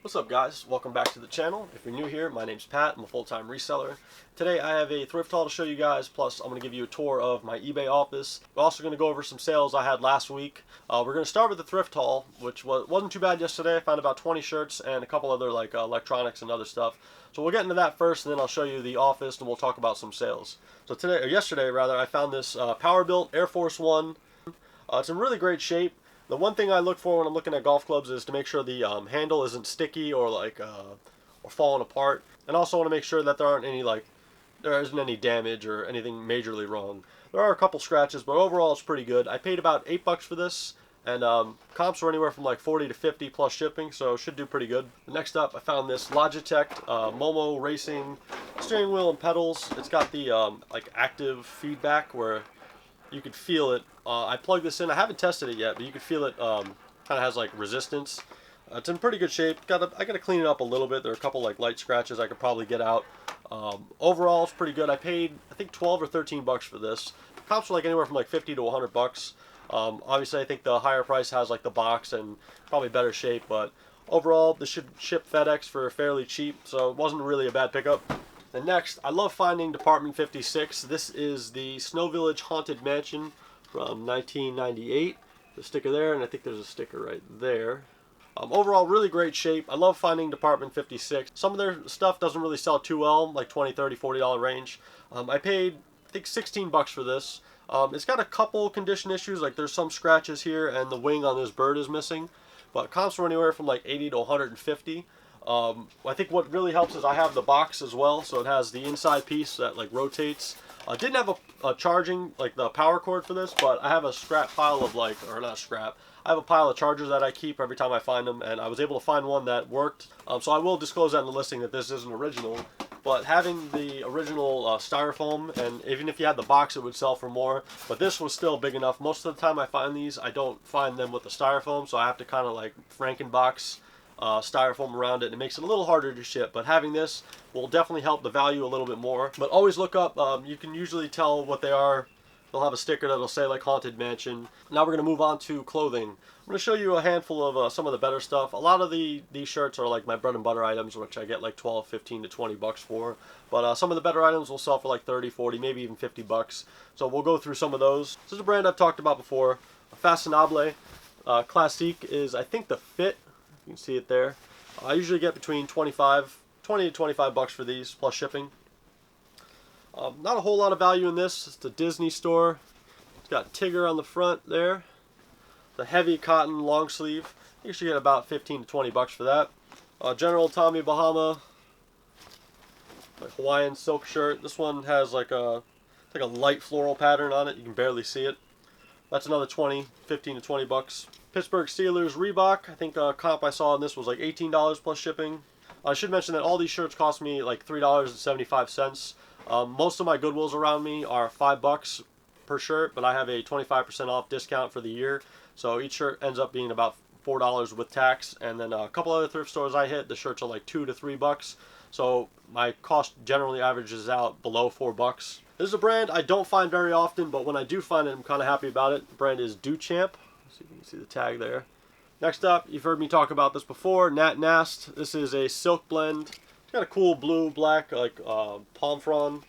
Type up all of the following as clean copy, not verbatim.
What's up, guys? Welcome back to the channel. If you're new here, my name's Pat. I'm a full-time reseller. Today I have a thrift haul to show you guys, plus I'm going to give you a tour of my eBay office. We're also going to go over some sales I had last week. We're going to start with the thrift haul, which wasn't too bad yesterday. I found about 20 shirts and a couple other electronics and other stuff. So we'll get into that first, and then I'll show you the office and we'll talk about some sales. So yesterday I found this Powerbuilt Air Force One. It's in really great shape. The one thing I look for when I'm looking at golf clubs is to make sure the handle isn't sticky or or falling apart, and also want to make sure that there isn't any damage or anything majorly wrong. There are a couple scratches, but overall it's pretty good. I paid about $8 for this, and comps were anywhere from like 40 to 50 plus shipping, so it should do pretty good. Next up, I found this Logitech Momo Racing steering wheel and pedals. It's got the active feedback where you could feel it. I plugged this in. I haven't tested it yet, but you could feel it kind of has like resistance. It's in pretty good shape. I gotta clean it up a little bit. There are a couple light scratches I could probably get out. Overall, it's pretty good. I paid I think 12 or 13 bucks for this. Comps were anywhere from 50 to 100 bucks. Obviously, I think the higher price has the box and probably better shape, but overall, this should ship FedEx for fairly cheap, so it wasn't really a bad pickup. And next, I love finding Department 56. This is the Snow Village Haunted Mansion from 1998. The sticker there, and I think there's a sticker right there. Overall, really great shape. I love finding Department 56. Some of their stuff doesn't really sell too well, like $20, $30, $40 range. I paid, I think, 16 bucks for this. It's got a couple condition issues, there's some scratches here, and the wing on this bird is missing. But comps were anywhere from 80 to 150. I think what really helps is I have the box as well, so it has the inside piece that rotates. I didn't have a charging, the power cord for this, but I have a scrap pile of or not scrap, I have a pile of chargers that I keep every time I find them, and I was able to find one that worked. So I will disclose that in the listing that this isn't original, but having the original styrofoam, and even if you had the box it would sell for more, but this was still big enough. Most of the time I find these, I don't find them with the styrofoam, so I have to kind of Frankenbox styrofoam around it, and it makes it a little harder to ship, but having this will definitely help the value a little bit more. But always look up, you can usually tell what they are. They'll have a sticker that'll say Haunted Mansion. Now we're going to move on to clothing. I'm going to show you a handful of some of the better stuff. A lot of these shirts are my bread and butter items, which I get 12, 15 to 20 bucks for, but some of the better items will sell for 30, 40, maybe even 50 bucks. So we'll go through some of those. This is a brand I've talked about before, Fashionable. Classique is, I think, the fit. You can see it there. I usually get between 20 to 25 bucks for these, plus shipping. Not a whole lot of value in this. It's a Disney store. It's got Tigger on the front there. The heavy cotton long sleeve. You should get about 15 to 20 bucks for that. General Tommy Bahama, Hawaiian silk shirt. This one has a light floral pattern on it. You can barely see it. That's another 15 to 20 bucks. Pittsburgh Steelers Reebok. I think comp I saw on this was $18 plus shipping. I should mention that all these shirts cost me $3.75. Most of my Goodwills around me are $5 per shirt, but I have a 25% off discount for the year. So each shirt ends up being about $4 with tax. And then a couple other thrift stores I hit, the shirts are $2 to $3. So my cost generally averages out below $4. This is a brand I don't find very often, but when I do find it, I'm kind of happy about it. The brand is Duchamp. See if you can see the tag there. Next up, you've heard me talk about this before, Nat Nast. This is a silk blend. It's got a cool blue, black, palm frond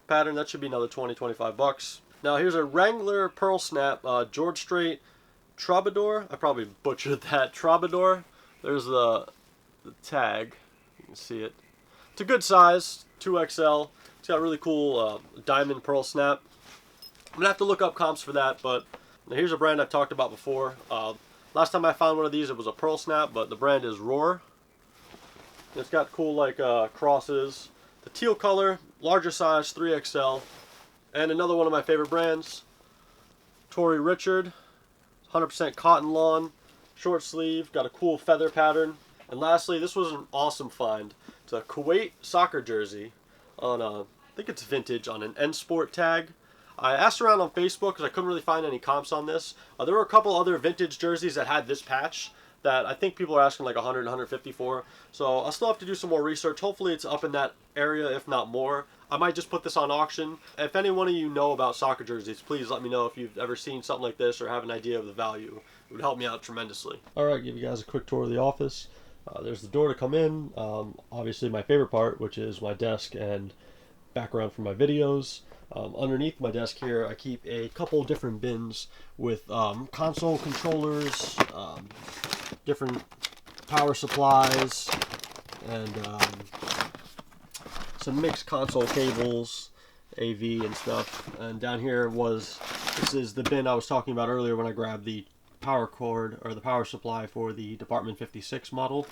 pattern. That should be another 20, 25 bucks. Now here's a Wrangler Pearl Snap George Strait Troubadour. I probably butchered that. Troubadour. There's the tag. You can see it. It's a good size, 2XL. It's got a really cool diamond pearl snap. I'm going to have to look up comps for that, but here's a brand I've talked about before. Last time I found one of these, it was a pearl snap, but the brand is Roar. It's got cool crosses. The teal color, larger size, 3XL. And another one of my favorite brands, Tory Richard. 100% cotton lawn, short sleeve, got a cool feather pattern. And lastly, this was an awesome find. It's a Kuwait soccer jersey on I think it's vintage, on an N Sport tag. I asked around on Facebook because I couldn't really find any comps on this. There were a couple other vintage jerseys that had this patch that I think people are asking 100, 150 for. So I'll still have to do some more research. Hopefully it's up in that area, if not more. I might just put this on auction. If any one of you know about soccer jerseys, please let me know if you've ever seen something like this or have an idea of the value. It would help me out tremendously. All right, give you guys a quick tour of the office. There's the door to come in. Obviously, my favorite part, which is my desk and background for my videos. Underneath my desk here, I keep a couple different bins with console controllers, different power supplies, and some mixed console cables, AV and stuff. And down here this is the bin I was talking about earlier when I grabbed the power cord or the power supply for the Department 56 model.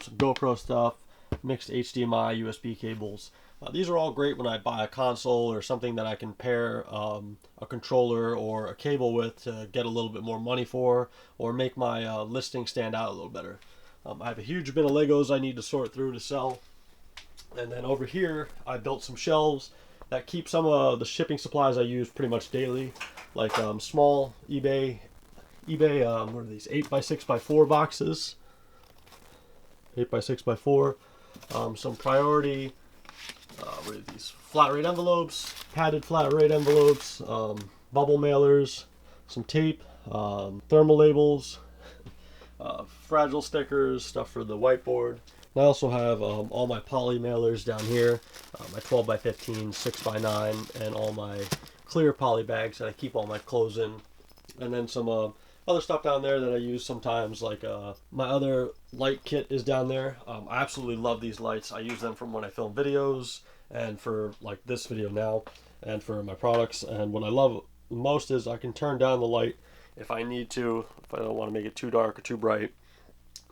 Some GoPro stuff, mixed HDMI, USB cables. These are all great when I buy a console or something that I can pair a controller or a cable with to get a little bit more money for, or make my listing stand out a little better. I have a huge bin of Legos I need to sort through to sell. And then over here, I built some shelves that keep some of the shipping supplies I use pretty much daily, like small eBay, what are these, 8x6x4 boxes, 8x6x4, some priority, what are these, flat rate envelopes, padded flat rate envelopes, bubble mailers, some tape, thermal labels, fragile stickers, stuff for the whiteboard. I also have all my poly mailers down here, my 12x15, 6x9, and all my clear poly bags that I keep all my clothes in. And then some other stuff down there that I use sometimes, like my other light kit is down there. I absolutely love these lights. I use them from when I film videos and for like this video now and for my products. And what I love most is I can turn down the light if I need to, if I don't want to make it too dark or too bright,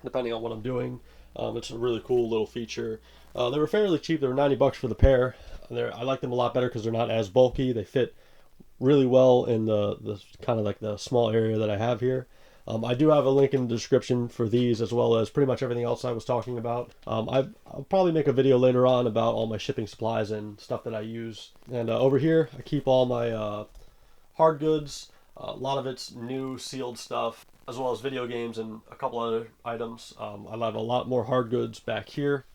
depending on what I'm doing. It's a really cool little feature. They were fairly cheap. They were 90 bucks for the pair. I like them a lot better because they're not as bulky. They fit really well in the kind of like the small area that I have here. I do have a link in the description for these, as well as pretty much everything else I was talking about. I'll probably make a video later on about all my shipping supplies and stuff that I use. And over here, I keep all my hard goods. A lot of it's new sealed stuff, as well as video games and a couple other items. I have a lot more hard goods back here.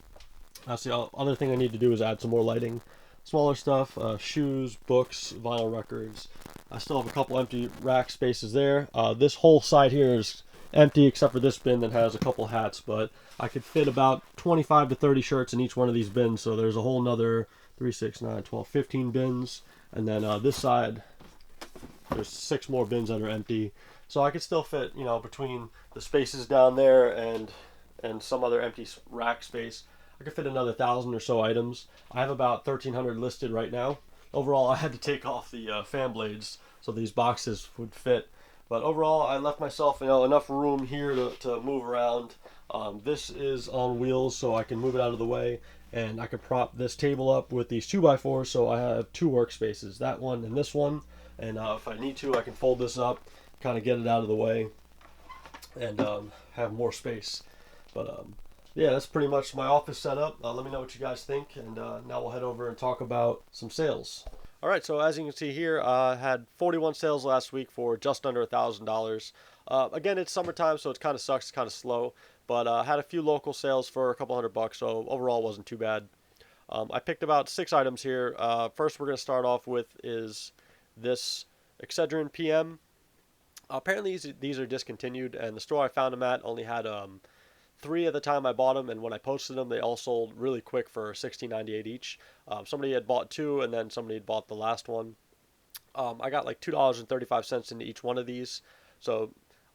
That's the other thing I need to do is add some more lighting. Smaller stuff, shoes, books, vinyl records. I still have a couple empty rack spaces there. This whole side here is empty except for this bin that has a couple hats, but I could fit about 25 to 30 shirts in each one of these bins, so there's a whole nother 3, 6, 9, 12, 15 bins. And then this side, there's 6 more bins that are empty. So I could still fit, you know, between the spaces down there and some other empty rack space, I could fit another 1,000 or so items. I have about 1,300 listed right now. Overall, I had to take off the fan blades so these boxes would fit. But overall, I left myself, you know, enough room here to move around. This is on wheels, so I can move it out of the way. And I could prop this table up with these 2x4s, so I have 2 workspaces, that one and this one. And if I need to, I can fold this up, kind of get it out of the way, and have more space. But yeah, that's pretty much my office setup. Let me know what you guys think, and now we'll head over and talk about some sales. All right, so as you can see here, I had 41 sales last week for just under $1,000. Again, it's summertime, so it kind of sucks, it's kind of slow, but I had a few local sales for a couple $100, so overall it wasn't too bad. I picked about 6 items here. First we're going to start off with is this Excedrin PM. Apparently these are discontinued, and the store I found them at only had 3 at the time I bought them, and when I posted them, they all sold really quick for $16.98 each. Somebody had bought 2, and then somebody had bought the last one. I got like $2.35 into each one of these, so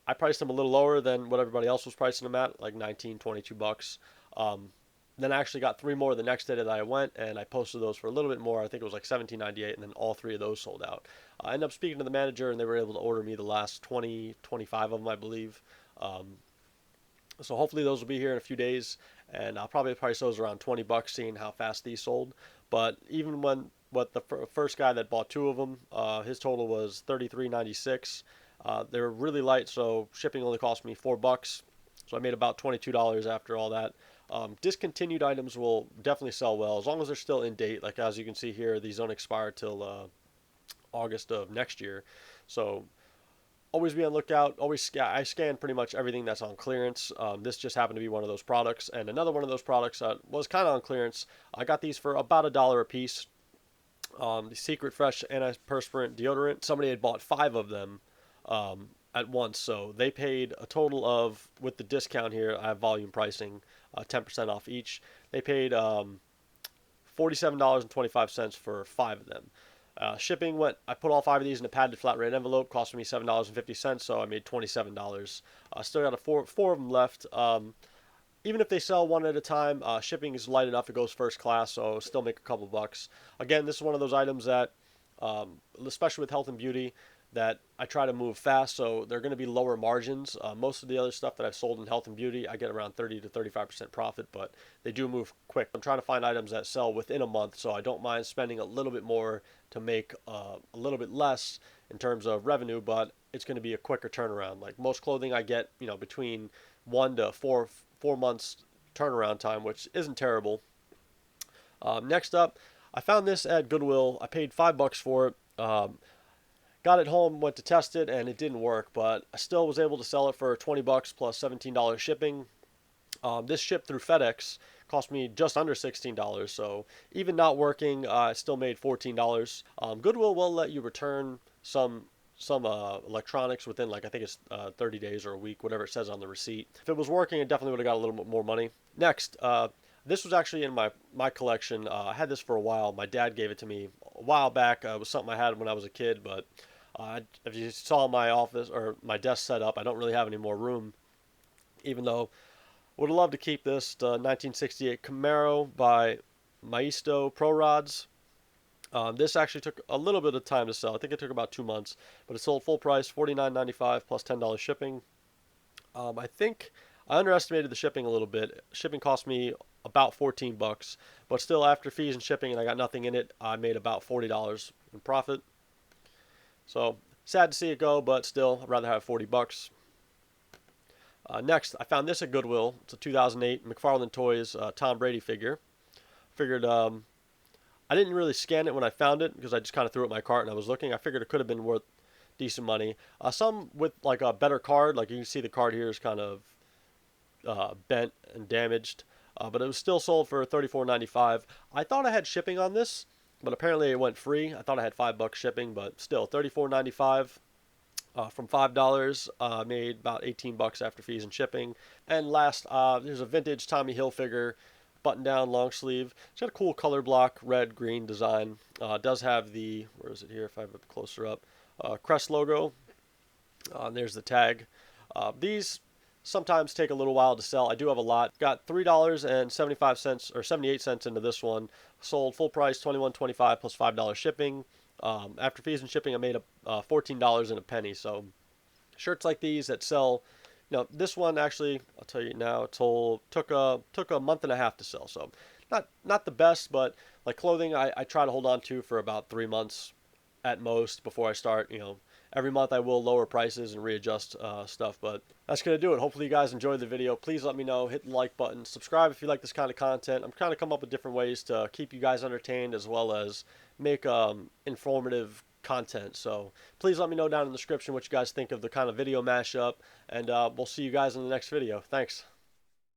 I priced them a little lower than what everybody else was pricing them at, like 19, 22 bucks. Then I actually got 3 more the next day that I went, and I posted those for a little bit more. I think it was like $17.98, and then all 3 of those sold out. I ended up speaking to the manager, and they were able to order me the last 20, 25 of them, I believe. So hopefully those will be here in a few days, and I'll probably price those around 20 bucks, seeing how fast these sold. But even when the first guy that bought 2 of them, his total was $33.96. They were really light, so shipping only cost me 4 bucks. So I made about $22 after all that. Discontinued items will definitely sell well as long as they're still in date. Like as you can see here, these don't expire till August of next year. So always be on lookout. I scan pretty much everything that's on clearance. This just happened to be one of those products, and another one of those products was kind of on clearance. I got these for about $1 a piece. The Secret Fresh antiperspirant deodorant. Somebody had bought 5 of them at once. So they paid a total of, with the discount here, I have volume pricing, 10% off each. They paid $47.25 for 5 of them. Shipping went, I put all 5 of these in a padded flat rate envelope, cost me $7.50, so I made $27. Still got four of them left. Even if they sell one at a time, shipping is light enough. It goes first class, so still make a couple bucks. Again, this is one of those items that, especially with health and beauty, that I try to move fast, so they're going to be lower margins. Most of the other stuff that I've sold in health and beauty, I get around 30 to 35% profit, but they do move quick. I'm trying to find items that sell within a month, so I don't mind spending a little bit more to make a little bit less in terms of revenue, but it's going to be a quicker turnaround. Like most clothing, I get between 1 to 4 months turnaround time, which isn't terrible. Next up, I found this at Goodwill. I paid $5 for it. Got it home, went to test it, and it didn't work, but I still was able to sell it for $20 plus $17 shipping. This shipped through FedEx, cost me just under $16, so even not working, I still made $14. Goodwill will let you return some electronics within, like, I think it's 30 days or a week, whatever it says on the receipt. If it was working, it definitely would have got a little bit more money. Next, this was actually in my collection. I had this for a while. My dad gave it to me a while back. It was something I had when I was a kid, but if you saw my office or my desk set up, I don't really have any more room, even though I would have loved to keep this. The 1968 Camaro by Maisto Pro Rods. This actually took a little bit of time to sell. I think it took about 2 months, but it sold full price, $49.95 plus $10 shipping. I think I underestimated the shipping a little bit. Shipping cost me about $14, but still, after fees and shipping, and I got nothing in it, I made about $40 in profit. So sad to see it go, but still, I'd rather have $40. Next, I found this at Goodwill. It's a 2008 McFarlane Toys Tom Brady figure. Figured I didn't really scan it when I found it because I just kind of threw it in my cart and I was looking. I figured it could have been worth decent money. Some with like a better card, like you can see the card here is kind of bent and damaged, but it was still sold for $34.95. I thought I had shipping on this, but apparently it went free. I thought I had $5 shipping, but still $34.95 from $5. Made about $18 after fees and shipping. And last, there's a vintage Tommy Hilfiger button-down long sleeve. It's got a cool color block, red, green design. Does have the, where is it here if I have it closer up, Crest logo. There's the tag. These sometimes take a little while to sell. I do have a lot. Got $3.75 or 78 cents into this one. Sold full price $21.25 plus $5 shipping. After fees and shipping, I made $14 and a penny. So shirts like these that sell, this one actually, I'll tell you now, it took a month and a half to sell. So not the best, but like clothing, I try to hold on to for about 3 months at most before I start. Every month I will lower prices and readjust stuff, but that's going to do it. Hopefully you guys enjoyed the video. Please let me know. Hit the like button. Subscribe if you like this kind of content. I'm trying to come up with different ways to keep you guys entertained as well as make informative content. So please let me know down in the description what you guys think of the kind of video mashup, and we'll see you guys in the next video. Thanks.